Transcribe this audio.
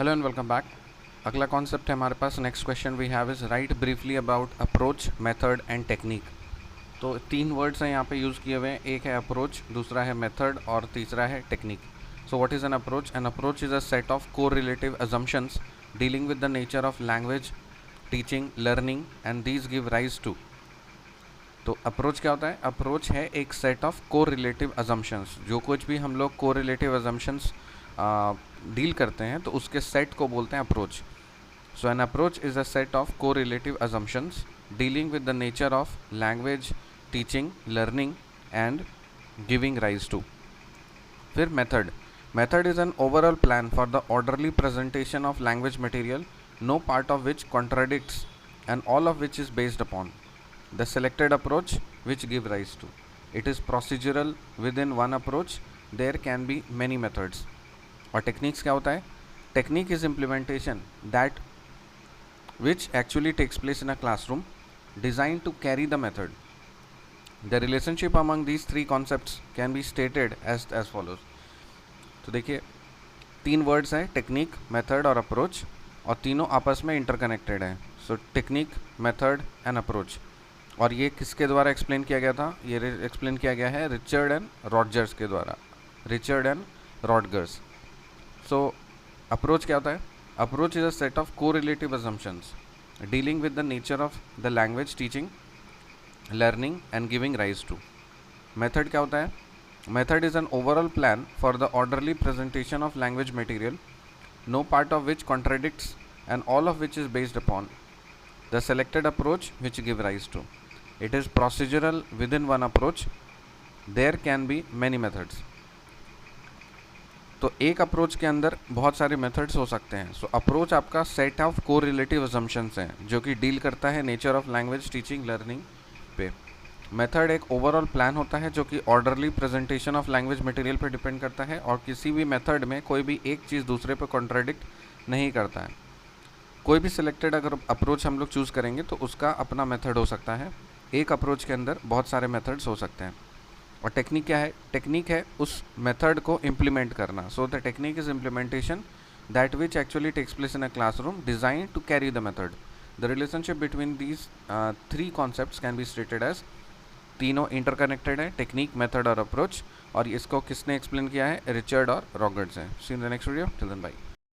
Hello and welcome back. अगला concept है हमारे पास। Next question we have is write briefly about approach, method and technique. तो तीन वर्ड्स हैं यहाँ पे यूज़ किए हुए हैं। एक है अप्रोच, दूसरा है मेथड और तीसरा है technique. So what is an approach? An approach is a set of correlative assumptions dealing with the nature of language, teaching, learning and these give rise to. तो अप्रोच क्या होता है? अप्रोच है एक सेट ऑफ कोरिलेटिव assumptions। जो कुछ भी हम लोग कोरिलेटिव assumptions डील करते हैं तो उसके सेट को बोलते हैं approach. So an approach is a set of correlative assumptions dealing with the nature of language, teaching, learning and giving rise to. फिर method. Method is an overall plan for the orderly presentation of language material, no part of which contradicts and all of which is based upon the selected approach which give rise to. It is procedural. Within one approach there can be many methods. और techniques क्या होता है? Technique is implementation that which actually takes place in a classroom designed to carry the method. The relationship among these three concepts can be stated as follows. तो देखिए, तीन words हैं, technique, method और approach, और तीनों आपस में interconnected हैं। सो टेक्निक, मेथड एंड अप्रोच। और ये किसके द्वारा एक्सप्लेन किया गया था? ये एक्सप्लेन किया गया है रिचर्ड एंड रॉडजर्स के द्वारा। Richard and Rodgers. So approach क्या होता है? Approach is a set of correlative assumptions dealing with the nature of the language, teaching, learning and giving rise to. Method क्या होता है? Method is an overall plan for the orderly presentation of language material, no part of which contradicts and all of which is based upon the selected approach which give rise to. It is procedural. Within one approach there can be many methods. तो एक approach के अंदर बहुत सारे methods हो सकते हैं। सो approach आपका सेट ऑफ कोरिलेटिव assumptions हैं जो कि डील करता है nature of language, teaching, learning पे। मेथड एक ओवरऑल प्लान होता है जो कि orderly presentation of language material पे डिपेंड करता है और किसी भी मेथड में कोई भी एक चीज़ दूसरे पे कॉन्ट्राडिक्ट नहीं करता है। कोई भी सिलेक्टेड अगर अप्रोच हम लोग चूज़ करेंगे तो उसका अपना मेथड हो सकता है। एक अप्रोच के अंदर बहुत सारे मेथड्स हो सकते हैं। और टेक्निक क्या है? टेक्निक है उस मेथड को इम्प्लीमेंट करना। So the technique is implementation that which actually takes place in a classroom design to carry the method. The relationship between these three concepts can be stated as, तीनों interconnected है, technique, method और approach. और इसको किसने explain किया है? Richard और Roberts हैं। See in the next video. Till then bye.